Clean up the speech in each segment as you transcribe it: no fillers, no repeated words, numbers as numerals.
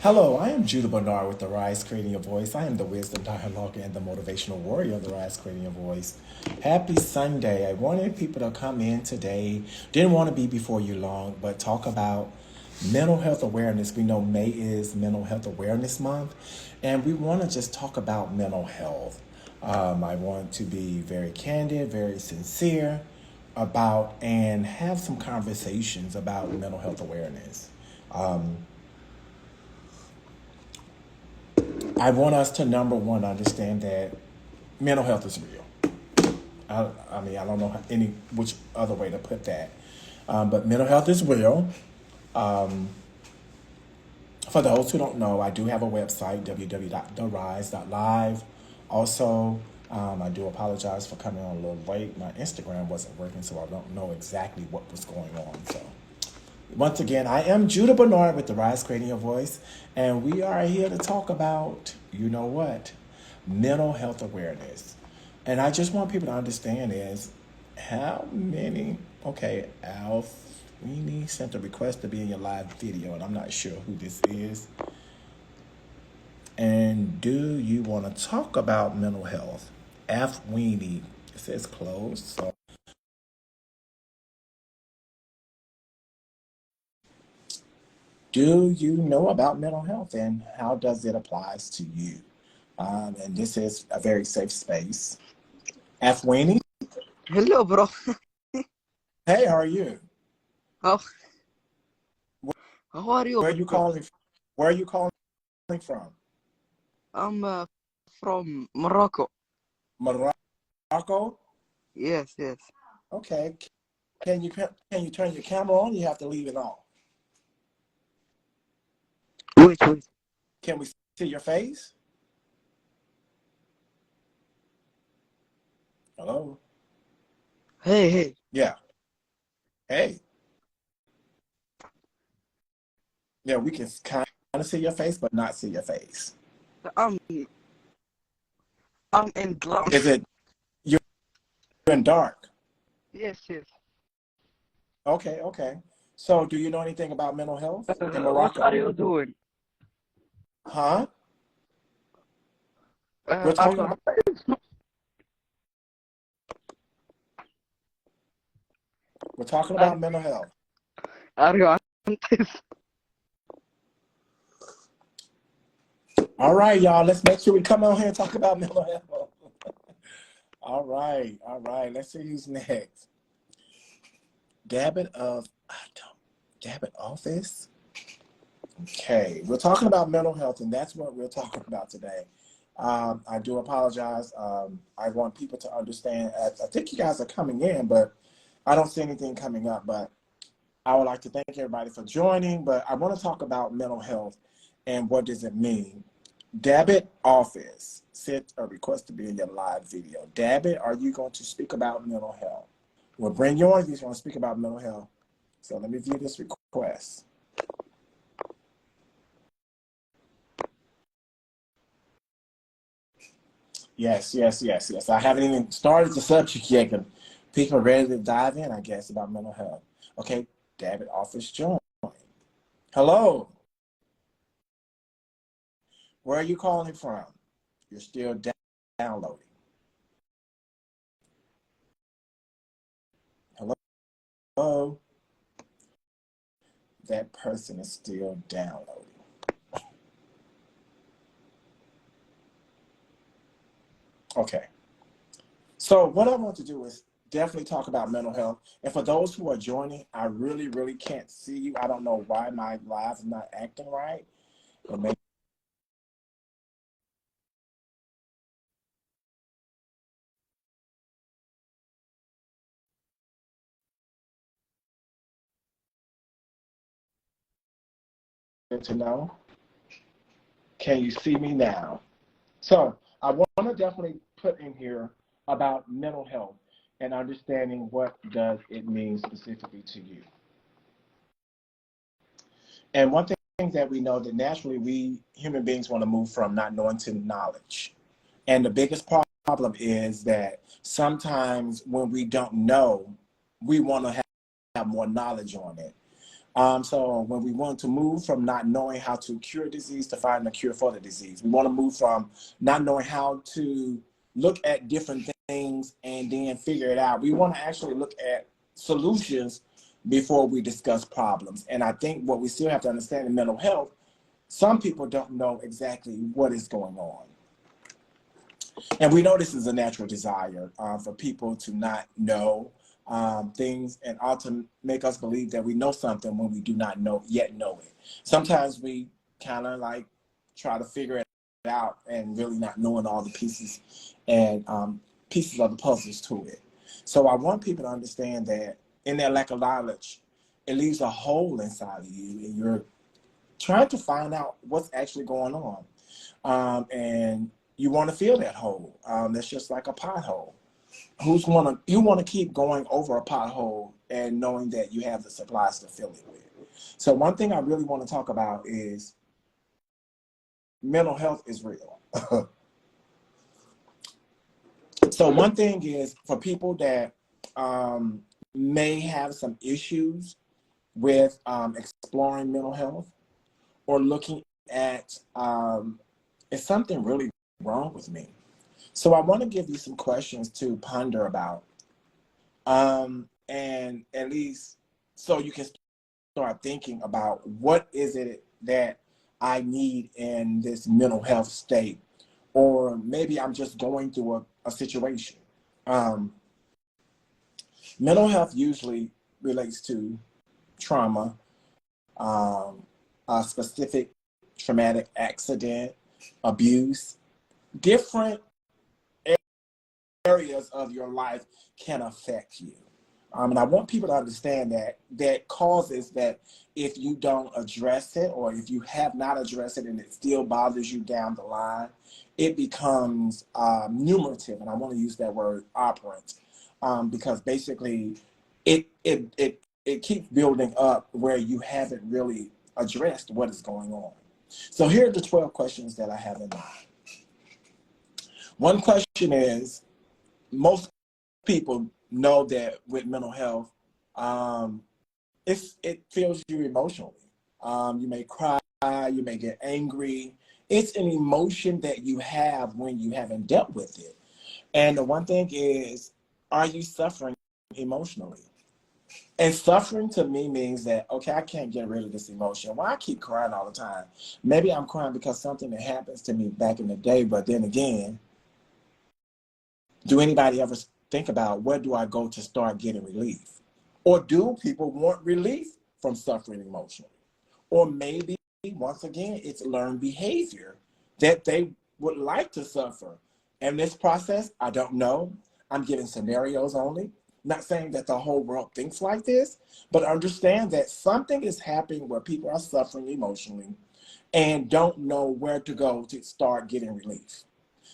Hello, I am Judah Bernard with the Rise Creating Your Voice. I am the wisdom dialogue and the motivational warrior of the Rise Creating Your Voice. Happy Sunday. I wanted people to come in today. Didn't want to be before you long, but talk about mental health awareness. We know May is Mental Health Awareness Month, and we want to just talk about mental health. I want to be very candid, very sincere about, and have some conversations about mental health awareness. I want us to number one understand that mental health is real. I mean, I don't know any which other way to put that, but mental health is real. For those who don't know, I do have a website, www.therise.live. Also, I do apologize for coming on a little late. My Instagram wasn't working, so I don't know exactly what was going on. So, once again, I am Judah Bernard with the Rise Creating Your Voice, and we are here to talk about, you know what, mental health awareness. And I just want people to understand is how many, okay, Alf, we sent a request to be in your live video, and I'm not sure who this is. And do you want to talk about mental health? F. Weenie, it says closed, so do you know about mental health and how does it applies to you? And this is a very safe space. F. Weenie, Hello, bro. hey, how are you? How how are you, Where are you bro? calling? Where are you calling from? I'm from Morocco. Morocco. Yes, yes. Okay. Can you turn your camera on? You have to leave it on. Wait, wait. Can we see your face? Hello. Hey, hey. Yeah. Hey. Yeah, we can kind of see your face, but not see your face. I'm I'm in Glam. Is it you're in dark? Yes, yes. Okay, okay. So, do you know anything about mental health in What are Morocco? you doing? Huh? We're Are talking you about we're talking are, about mental health. are you artist? All right, y'all. Let's make sure we come on here and talk about mental health. All right, all right. Let's see who's next. Dabbit of I don't Dabbit office. Okay, we're talking about mental health, and that's what we're talking about today. I do apologize. I want people to understand. I think you guys are coming in, but I don't see anything coming up. But I would like to thank everybody for joining. But I want to talk about mental health and what does it mean. Dabbit office sent a request to be in your live video. Dabbit, are you going to speak about mental health? We'll bring you on if you want to speak about mental health. So let me view this request. Yes, yes, yes, yes. I haven't even started the subject yet. People are ready to dive in, I guess, about mental health. Okay, David Office join. Hello, where are you calling from? You're still downloading. Hello, that person is still downloading. Okay, so what I want to do is definitely talk about mental health. And for those who are joining, I really, really can't see you. I don't know why my live is not acting right. But maybe to know. Can you see me now? So I want to definitely put in here about mental health and understanding what does it mean specifically to you. And one thing that we know that naturally we human beings want to move from not knowing to knowledge. And the biggest problem is that sometimes when we don't know, we want to have more knowledge on it. So when we want to move from not knowing how to cure disease to find a cure for the disease, we want to move from not knowing how to look at different things and then figure it out. We want to actually look at solutions before we discuss problems. And I think what we still have to understand in mental health, some people don't know exactly what is going on. And we know this is a natural desire for people to not know things and ought to make us believe that we know something when we do not know it. Sometimes we kind of like try to figure it out and really not knowing all the pieces and pieces of the puzzles to it. So I want people to understand that in their lack of knowledge, it leaves a hole inside of you and you're trying to find out what's actually going on. And you want to fill that hole. That's just like a pothole. You want to keep going over a pothole and knowing that you have the supplies to fill it with. So one thing I really want to talk about is mental health is real. So one thing is for people that may have some issues with exploring mental health or looking at is something really wrong with me? So I want to give you some questions to ponder about, and at least so you can start thinking about what is it that I need in this mental health state, or maybe I'm just going through a situation. Um, Mental health usually relates to trauma, a specific traumatic accident, abuse, different areas of your life can affect you. And I want people to understand that causes that if you don't address it or if you have not addressed it and it still bothers you down the line, it becomes numerative. And I want to use that word operant because basically it keeps building up where you haven't really addressed what is going on. So here are the 12 questions that I have in mind. One question is, most people know that with mental health, it fills you emotionally. You may cry, you may get angry. It's an emotion that you have when you haven't dealt with it. And the one thing is, are you suffering emotionally? And suffering to me means that, okay, I can't get rid of this emotion. Why I keep crying all the time? Maybe I'm crying because something that happens to me back in the day, but then again, do anybody ever think about where do I go to start getting relief? Or do people want relief from suffering emotionally? Or maybe, once again, it's learned behavior that they would like to suffer. And this process, I don't know. I'm giving scenarios only. Not saying that the whole world thinks like this, but understand that something is happening where people are suffering emotionally and don't know where to go to start getting relief.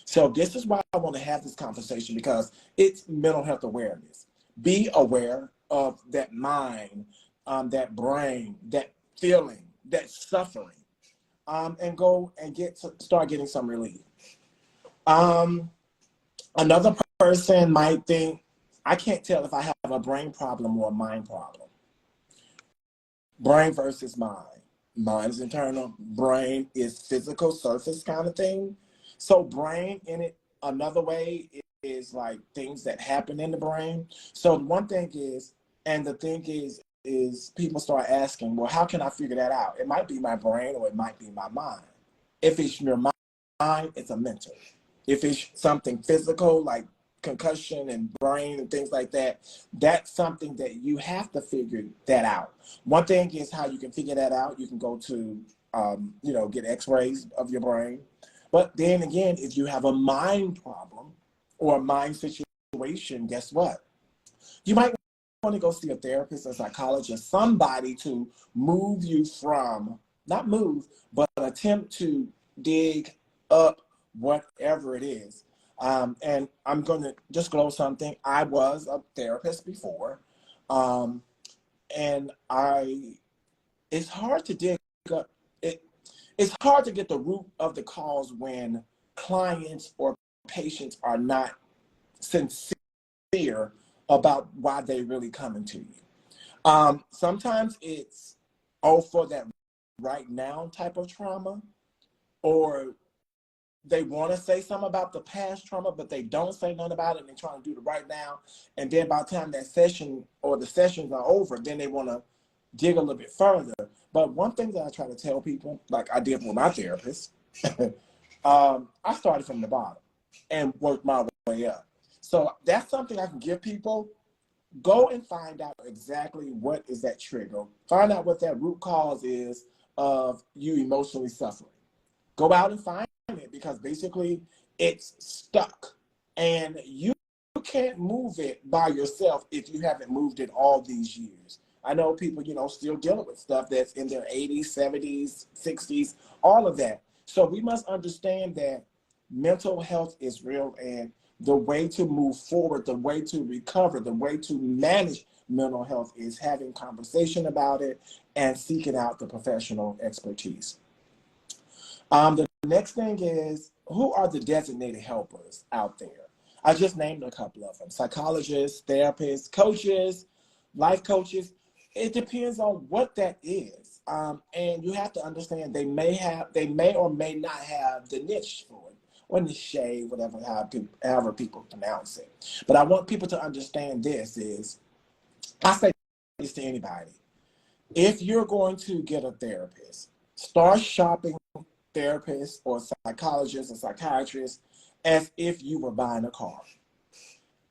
So this is why I want to have this conversation because it's mental health awareness. Be aware of that mind, that brain, that feeling, that suffering, and go and start getting some relief. Another person might think, I can't tell if I have a brain problem or a mind problem. Brain versus mind. Mind is internal. Brain is physical surface kind of thing. So brain in it, another way is like things that happen in the brain. So one thing is, and the thing is people start asking, well, how can I figure that out? It might be my brain or it might be my mind. If it's your mind, it's a mental. If it's something physical, like concussion and brain and things like that, that's something that you have to figure that out. One thing is how you can figure that out. You can go to, get x-rays of your brain. But then again, if you have a mind problem or a mind situation, guess what? You might want to go see a therapist, a psychologist, somebody to move you from, not move, but attempt to dig up whatever it is. And I'm going to disclose something. I was a therapist before, um, and it's hard to dig up. It's hard to get the root of the cause when clients or patients are not sincere about why they really coming to you. Sometimes it's oh, for that right now type of trauma, or they want to say something about the past trauma, but they don't say nothing about it, and they're trying to do the right now. And then by the time that session or the sessions are over, then they want to dig a little bit further. But one thing that I try to tell people, like I did with my therapist, I started from the bottom and worked my way up. So that's something I can give people. Go and find out exactly what is that trigger. Find out what that root cause is of you emotionally suffering. Go out and find it, because basically it's stuck, and you can't move it by yourself if you haven't moved it all these years. I know people, still dealing with stuff that's in their 80s, 70s, 60s, all of that. So we must understand that mental health is real, and the way to move forward, the way to recover, the way to manage mental health is having conversation about it and seeking out the professional expertise. The next thing is, who are the designated helpers out there? I just named a couple of them: psychologists, therapists, coaches, life coaches. It depends on what that is. And you have to understand they may or may not have the niche for it, or niche, whatever, however people pronounce it. But I want people to understand this is, I say this to anybody. If you're going to get a therapist, start shopping therapists or psychologists or psychiatrists as if you were buying a car.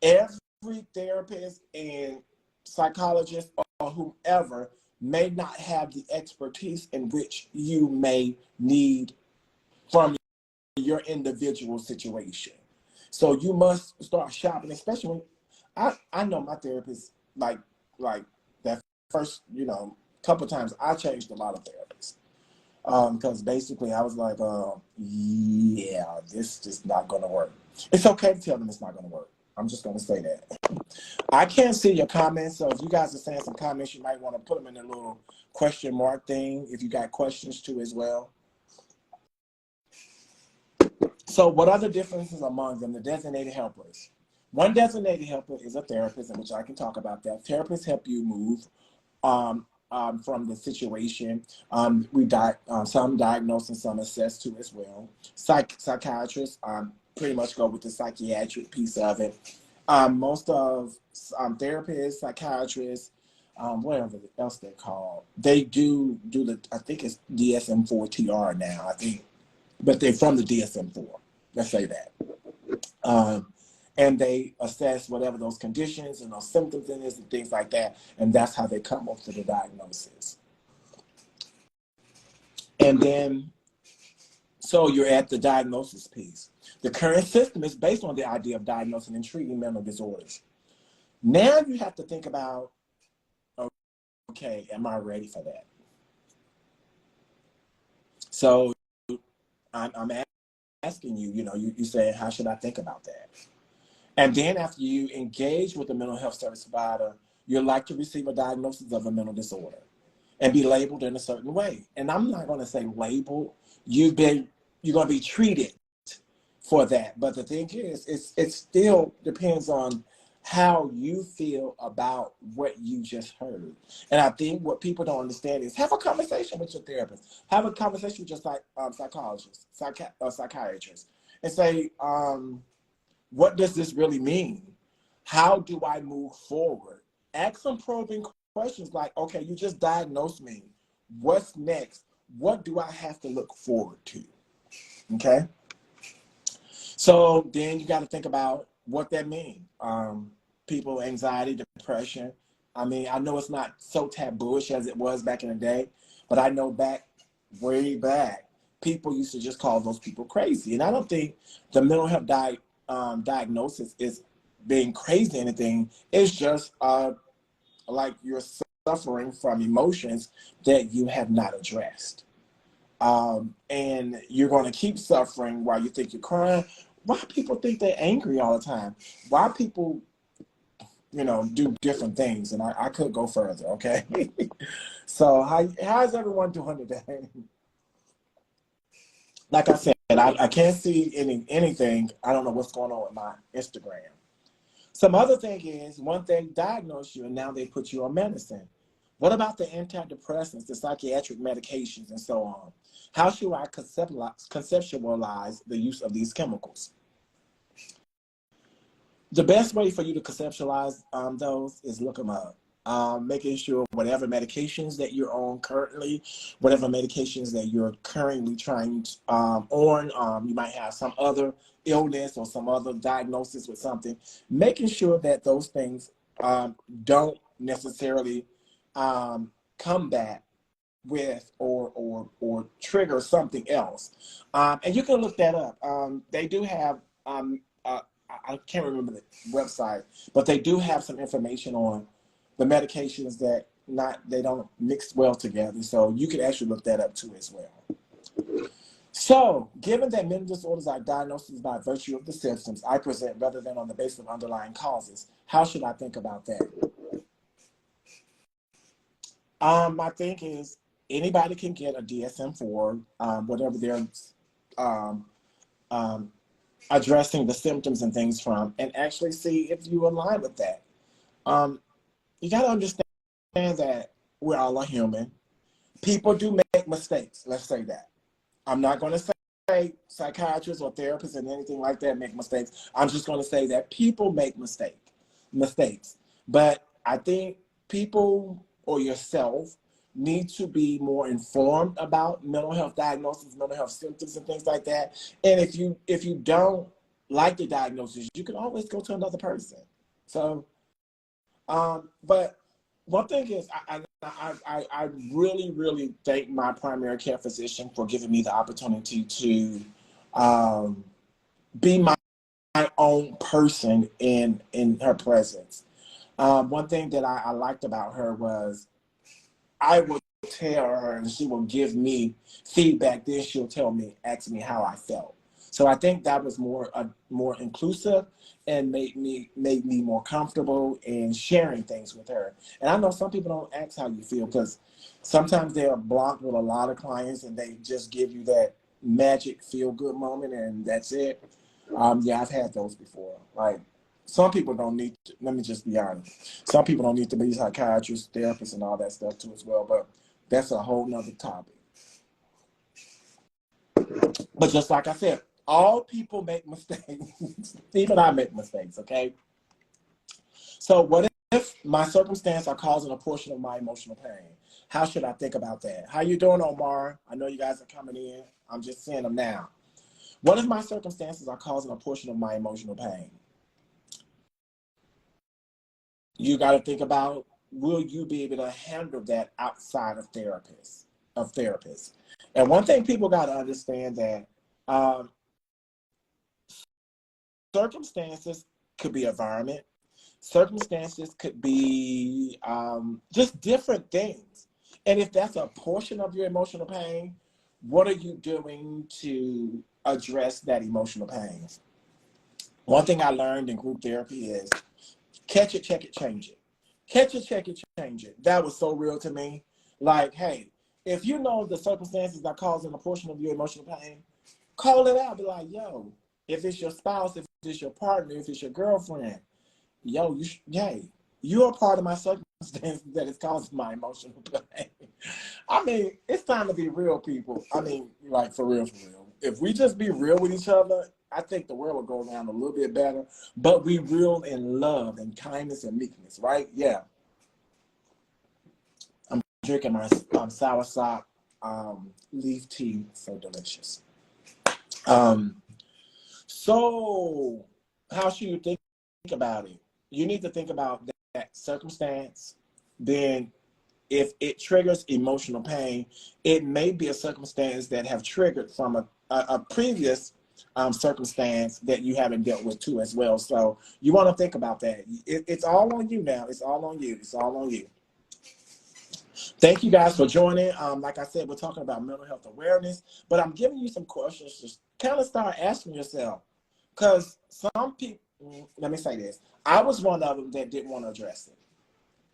Every therapist and psychologist or whomever may not have the expertise in which you may need from your individual situation. So you must start shopping, especially when I know my therapist, like that first, couple times I changed a lot of therapists. Because basically I was like, yeah, this is not going to work. It's okay to tell them it's not going to work. I'm just going to say that. I can't see your comments, so if you guys are saying some comments, you might want to put them in a little question mark thing if you got questions too as well. So what are the differences among them? The designated helpers. One designated helper is a therapist, in which I can talk about that. Therapists help you move from the situation. Some diagnose and some assess too as well. Psychiatrists pretty much go with the psychiatric piece of it. Most of therapists, psychiatrists, whatever else they're called, they do the, I think it's DSM-4 TR now, I think, but they're from the DSM-4. Let's say that. And they assess whatever those conditions and those symptoms in is and things like that. And that's how they come up to the diagnosis. And then, so you're at the diagnosis piece. The current system is based on the idea of diagnosing and treating mental disorders. Now you have to think about, okay, am I ready for that? So I'm asking you, you say, how should I think about that? And then after you engage with a mental health service provider, you're like to receive a diagnosis of a mental disorder and be labeled in a certain way. And I'm not going to say labeled. You're going to be treated for that. But the thing is, it still depends on how you feel about what you just heard. And I think what people don't understand is, have a conversation with your therapist. Have a conversation with your psychologist, psychiatrist, and say, what does this really mean? How do I move forward? Ask some probing questions like, okay, you just diagnosed me. What's next? What do I have to look forward to? Okay. So then you got to think about what that means. People, anxiety, depression. I mean, I know it's not so tabooish as it was back in the day, but I know way back, people used to just call those people crazy. And I don't think the mental health diagnosis is being crazy or anything. It's just like you're suffering from emotions that you have not addressed. And you're going to keep suffering while you think you're crying. Why people think they're angry all the time? Why people, do different things? And I could go further, okay? So how's everyone doing today? Like I said, I can't see anything. I don't know what's going on with my Instagram. Some other thing is, one thing diagnosed you and now they put you on medicine. What about the antidepressants, the psychiatric medications, and so on? How should I conceptualize the use of these chemicals? The best way for you to conceptualize those is look them up. Making sure whatever medications that you're on currently, whatever medications that you're currently trying to, you might have some other illness or some other diagnosis with something, making sure that those things don't necessarily combat with or trigger something else. And you can look that up. They do have I can't remember the website, but they do have some information on the medications that they don't mix well together. So you can actually look that up too as well. So, given that mental disorders are diagnosed by virtue of the symptoms I present rather than on the basis of underlying causes, how should I think about that? My think is anybody can get a DSM-4, whatever they're addressing the symptoms and things from, and actually see if you align with that. You got to understand that we're all a human. People do make mistakes. Let's say that. I'm not going to say psychiatrists or therapists and anything like that make mistakes. I'm just going to say that people make mistakes. But I think people or yourself need to be more informed about mental health diagnoses, mental health symptoms, and things like that. And if you don't like the diagnosis, you can always go to another person. So, but one thing is, I really, really thank my primary care physician for giving me the opportunity to be my own person in her presence. One thing that I liked about her was I would tell her and she will give me feedback. Then she'll ask me how I felt. So I think that was more inclusive and made me more comfortable in sharing things with her. And I know some people don't ask how you feel because sometimes they are blocked with a lot of clients and they just give you that magic feel good moment and that's it. Yeah, I've had those before. Like some people don't need to, let me just be honest. Some people don't need to be psychiatrists, therapists, and all that stuff too as well. But that's a whole nother topic. But just like I said, all people make mistakes. Even I make mistakes, okay? So what if my circumstance are causing a portion of my emotional pain? How should I think about that? How you doing, Omar? I know you guys are coming in. I'm just seeing them now. What if my circumstances are causing a portion of my emotional pain? You got to think about, will you be able to handle that outside of therapists? And one thing people got to understand that circumstances could be environment. Circumstances could be just different things. And if that's a portion of your emotional pain, what are you doing to address that emotional pain? One thing I learned in group therapy is catch it, check it, change it. Catch it, check it, change it. That was so real to me. Like, hey, if you know the circumstances are causing a portion of your emotional pain, call it out. Be like, yo, if it's your spouse, if it's your partner, if it's your girlfriend, yo, you're a part of my circumstance that is causing my emotional pain. I mean, it's time to be real, people. I mean, like for real, for real. If we just be real with each other, I think the world will go around a little bit better. But we real in love and kindness and meekness, right? Yeah. I'm drinking my soursop leaf tea. So delicious. Um, so how should you think about it? You need to think about that circumstance. Then if it triggers emotional pain, it may be a circumstance that have triggered from a previous circumstance that you haven't dealt with too as well. So you want to think about that. It's all on you now. It's all on you. It's all on you. Thank you guys for joining. Like I said, we're talking about mental health awareness, but I'm giving you some questions to kind of start asking yourself. Because some people, let me say this. I was one of them that didn't want to address it.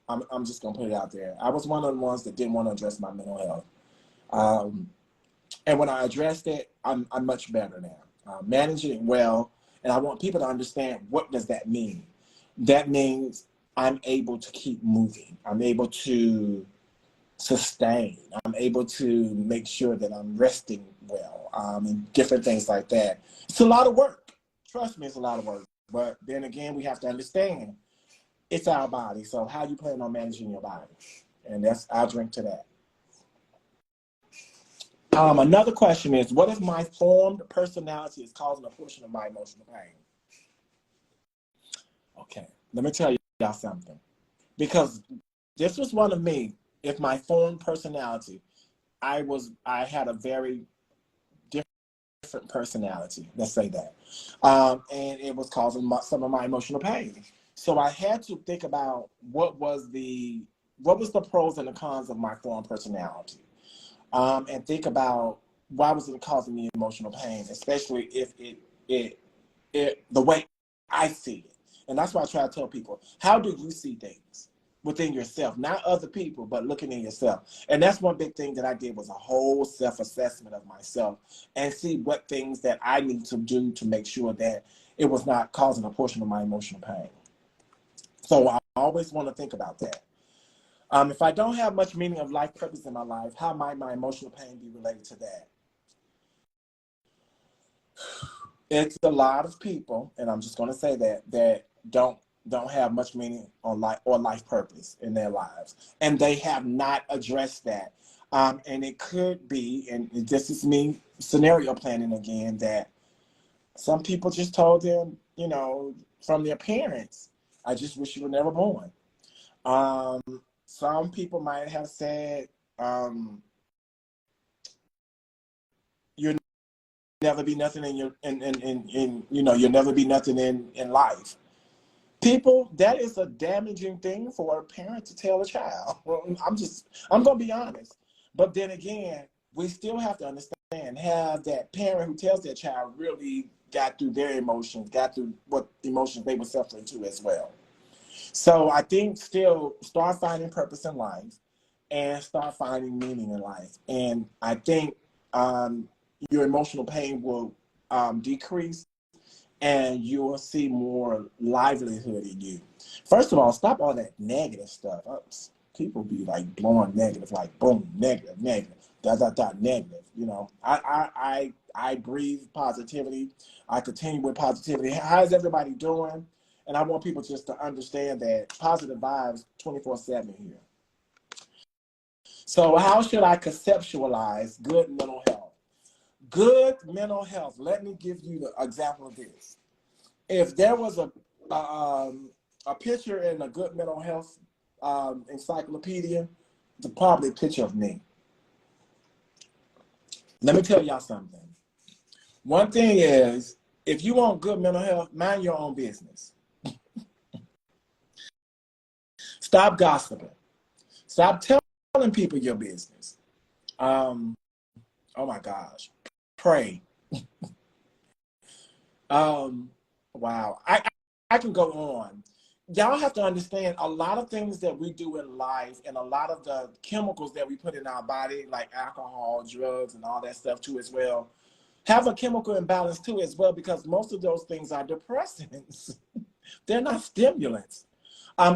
I'm just going to put it out there. I was one of the ones that didn't want to address my mental health. And when I addressed it, I'm much better now. Managing it well, and I want people to understand, what does that mean? That means I'm able to keep moving. I'm able to sustain. I'm able to make sure that I'm resting well, and different things like that. It's a lot of work. Trust me, it's a lot of work. But then again, we have to understand it's our body. So how you plan on managing your body? And that's, I'll drink to that. Another question is, what if my formed personality is causing a portion of my emotional pain? Okay, let me tell y'all something. Because this was one of me. If my formed personality, I had a very different personality. Let's say that, and it was causing some of my emotional pain. So I had to think about what was the pros and the cons of my formed personality, and think about why was it causing me emotional pain, especially if it the way I see it. And that's why I try to tell people, how do you see things within yourself, not other people, but looking in yourself. And that's one big thing that I did, was a whole self-assessment of myself and see what things that I need to do to make sure that it was not causing a portion of my emotional pain. So I always want to think about that. If I don't have much meaning of life purpose in my life, how might my emotional pain be related to that? It's a lot of people, and I'm just going to say that don't have much meaning on life or life purpose in their lives, and they have not addressed that. And it could be, and this is me scenario planning again, that some people just told them, from their parents, I just wish you were never born. Some people might have said, you'll never be nothing in your in you'll never be nothing in life. People, that is a damaging thing for a parent to tell a child. Well, I'm gonna be honest. But then again, we still have to understand, have that parent who tells their child really got through their emotions, got through what emotions they were suffering too as well. So I think still start finding purpose in life and start finding meaning in life. And I think your emotional pain will decrease, and you will see more livelihood in you. First of all, stop all that negative stuff. People be like blowing negative, like boom, negative, negative, dot, dot, dot, negative. I breathe positivity. I continue with positivity. How's everybody doing? And I want people just to understand that positive vibes 24/7 here. So how should I conceptualize good mental health? Good mental health. Let me give you the example of this. If there was a picture in a good mental health encyclopedia, it's probably a picture of me. Let me tell y'all something. One thing is, if you want good mental health, mind your own business. Stop gossiping. Stop telling people your business. Oh my gosh. Pray. Wow. I can go on. Y'all have to understand, a lot of things that we do in life and a lot of the chemicals that we put in our body, like alcohol, drugs, and all that stuff too as well, have a chemical imbalance too as well, because most of those things are depressants. They're not stimulants.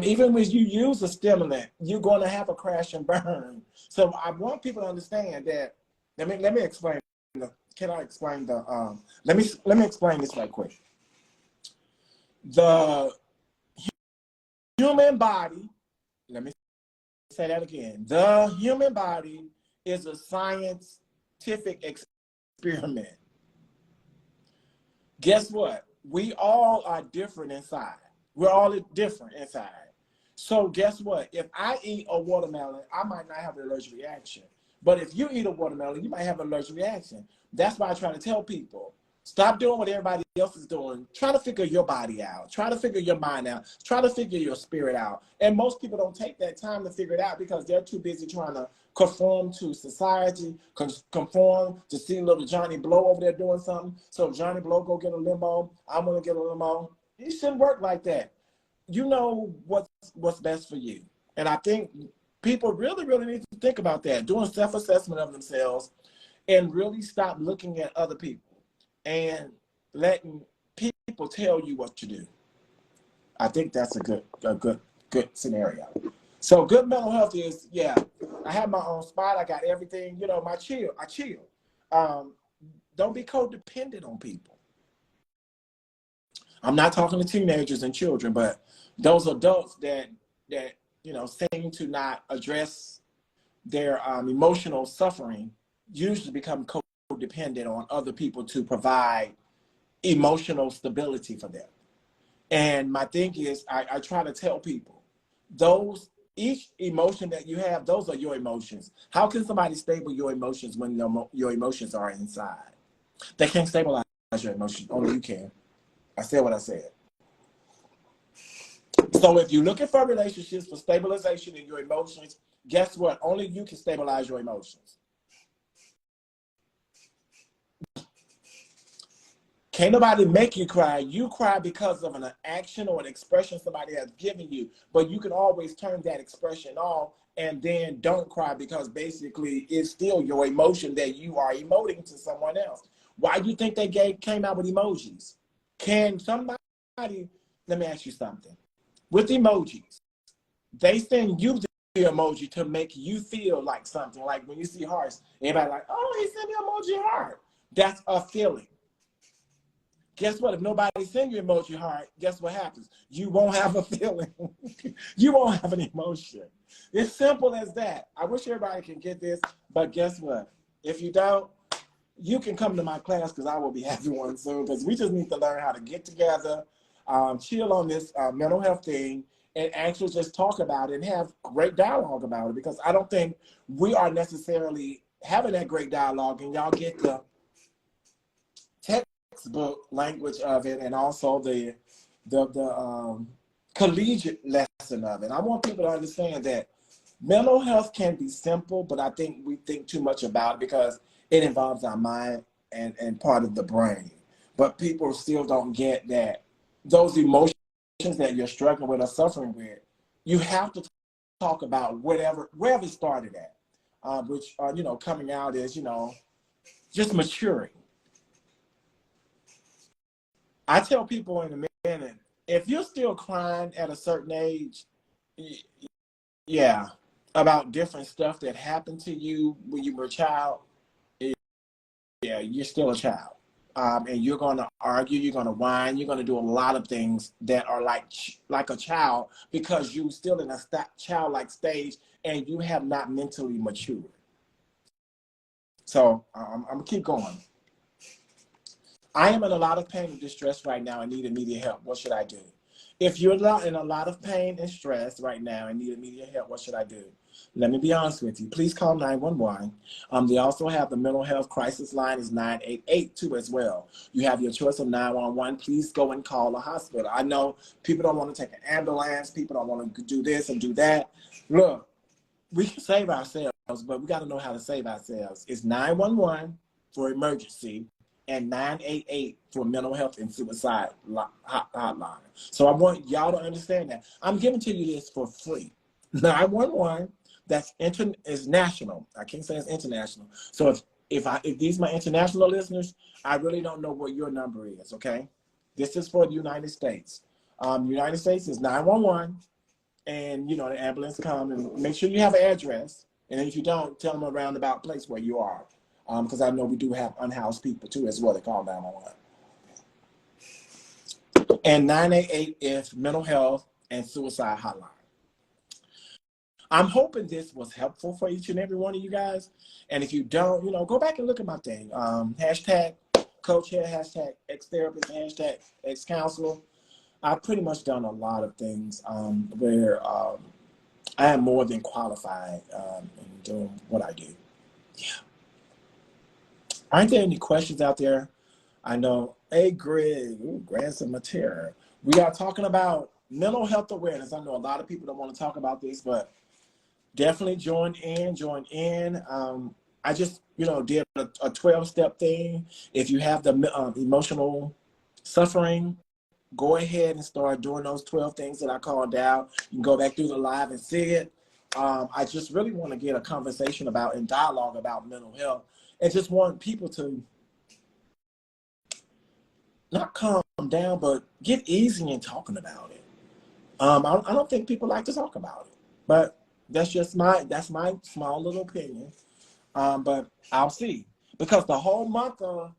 Even when you use a stimulant, you're going to have a crash and burn. So I want people to understand that. Let me explain. Can I explain the? Let me explain this right quick. The human body. Let me say that again. The human body is a scientific experiment. Guess what? We all are different inside. We're all different inside. So guess what? If I eat a watermelon, I might not have an allergic reaction. But if you eat a watermelon, you might have an allergic reaction. That's why I try to tell people, stop doing what everybody else is doing. Try to figure your body out. Try to figure your mind out. Try to figure your spirit out. And most people don't take that time to figure it out because they're too busy trying to conform to society, conform to see little Johnny Blow over there doing something. So if Johnny Blow go get a limo, I'm going to get a limo. It shouldn't work like that. You know what's best for you. And I think people really, really need to think about that, doing self-assessment of themselves and really stop looking at other people and letting people tell you what to do. I think that's a good scenario. So good mental health is, yeah, I have my own spot. I got everything, you know, I chill. Um, don't be codependent on people. I'm not talking to teenagers and children, but those adults that you know seem to not address their emotional suffering usually become codependent on other people to provide emotional stability for them. And my thing is, I try to tell people, those each emotion that you have, those are your emotions. How can somebody stable your emotions when your emotions are inside? They can't stabilize your emotions. Only you can. I said what I said. So if you're looking for relationships for stabilization in your emotions, guess what? Only you can stabilize your emotions. Can't nobody make you cry. You cry because of an action or an expression somebody has given you. But you can always turn that expression off and then don't cry because basically it's still your emotion that you are emoting to someone else. Why do you think they came out with emojis? Can somebody, let me ask you something. With emojis, they send you the emoji to make you feel like something. Like when you see hearts, everybody like, oh, he sent me emoji heart. That's a feeling. Guess what? If nobody sends you emoji heart, guess what happens? You won't have a feeling. You won't have an emotion. It's simple as that. I wish everybody can get this, but guess what? If you don't, you can come to my class because I will be having one soon because we just need to learn how to get together, chill on this mental health thing, and actually just talk about it and have great dialogue about it because I don't think we are necessarily having that great dialogue and y'all get the textbook language of it and also the collegiate lesson of it. I want people to understand that mental health can be simple, but I think we think too much about it because it involves our mind and part of the brain. But people still don't get that those emotions that you're struggling with or suffering with, you have to talk about wherever it started at, which you know, coming out is, you know, just maturing. I tell people in a minute, if you're still crying at a certain age, yeah, about different stuff that happened to you when you were a child, yeah, you're still a child. And you're going to argue, you're going to whine, you're going to do a lot of things that are like a child because you're still in a childlike stage and you have not mentally matured. So I'm going to keep going. I am in a lot of pain and distress right now and need immediate help. What should I do? If you're in a lot of pain and stress right now and need immediate help, what should I do? Let me be honest with you. Please call 911. They also have the mental health crisis line is 9882 as well. You have your choice of 911. Please go and call a hospital. I know people don't want to take an ambulance. People don't want to do this and do that. Look, we can save ourselves, but we got to know how to save ourselves. It's 911 for emergency and 988 for mental health and suicide hotline. So I want y'all to understand that. I'm giving to you this for free. 911, is national. I can't say it's international. So if these are my international listeners, I really don't know what your number is, okay? This is for the United States. United States is 911 and you know the ambulance come and make sure you have an address. And if you don't, tell them a roundabout place where you are, because I know we do have unhoused people too as well. They call 911. And 988 is mental health and suicide hotline. I'm hoping this was helpful for each and every one of you guys. And if you don't, you know, go back and look at my thing. Hashtag coach here, hashtag ex-therapist, hashtag ex-counselor. I've pretty much done a lot of things where I am more than qualified in doing what I do. Yeah. Aren't there any questions out there? I know. Hey, Greg, grandson Matera. We are talking about mental health awareness. I know a lot of people don't want to talk about this, but definitely join in. I just, you know, did a 12-step thing. If you have the emotional suffering, go ahead and start doing those 12 things that I called out. You can go back through the live and see it. I just really want to get a conversation about and dialogue about mental health and just want people to not calm down, but get easy in talking about it. I don't think people like to talk about it. But that's my small little opinion. But I'll see, because the whole month of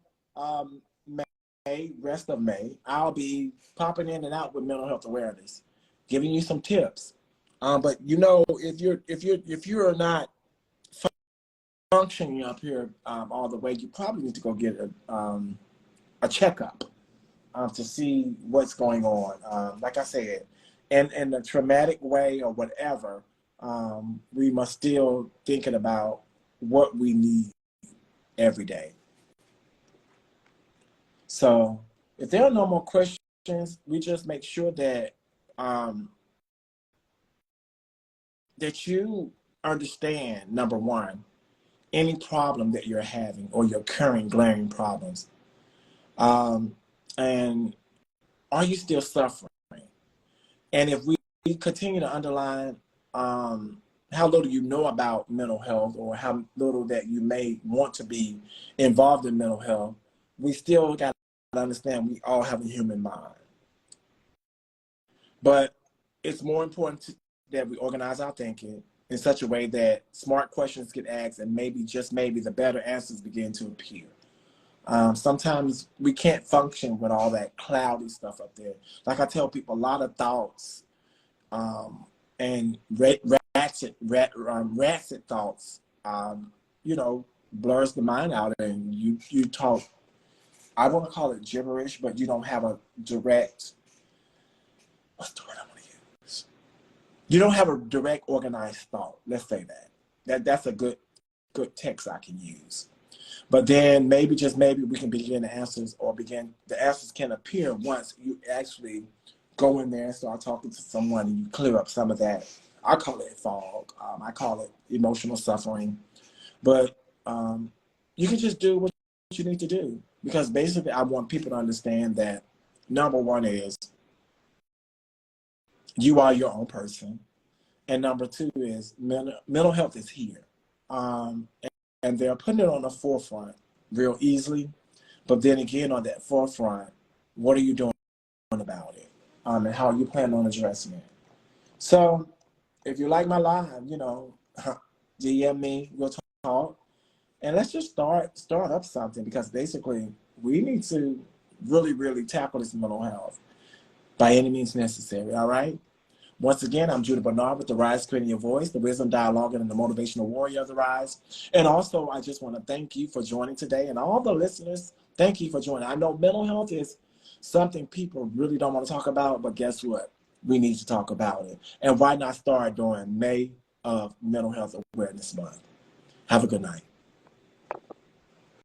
May, rest of May, I'll be popping in and out with mental health awareness, giving you some tips. But you know, if you're not functioning up here all the way, you probably need to go get a checkup to see what's going on. Like I said, in a traumatic way or whatever, we must still thinking about what we need every day. So if there are no more questions, we just make sure that um, that you understand, number one, any problem that you're having or your current glaring problems. Um, and are you still suffering? And if we continue to underline how little you know about mental health, or how little that you may want to be involved in mental health, we still got to understand we all have a human mind. But it's more important that we organize our thinking in such a way that smart questions get asked, and maybe, just maybe, the better answers begin to appear. Sometimes we can't function with all that cloudy stuff up there. Like I tell people, a lot of thoughts um, and rancid thoughts, you know, blurs the mind out, and you talk. I want to call it gibberish, but you don't have a direct. What's the word I want to use? You don't have a direct, organized thought. Let's say that. That's a good text I can use. But then maybe, just maybe, we can begin the answers can appear once you actually go in there and start talking to someone, and you clear up some of that. I call it fog. I call it emotional suffering. But you can just do what you need to do, because basically I want people to understand that number one is you are your own person. And number two is mental health is here. Um, and they're putting it on the forefront real easily. But then again, on that forefront, what are you doing about it? And how are you planning on addressing it? So if you like my live, you know, DM me, we'll talk. And let's just start up something, because basically we need to really, really tackle this mental health by any means necessary, all right? Once again, I'm Judah Bernard with The Rise, Creating Your Voice, the Wisdom Dialogue, and the Motivational Warrior of The Rise. And also, I just want to thank you for joining today, and all the listeners, thank you for joining. I know mental health is something people really don't want to talk about, but guess what? We need to talk about it. And why not start during May of Mental Health Awareness Month? Have a good night.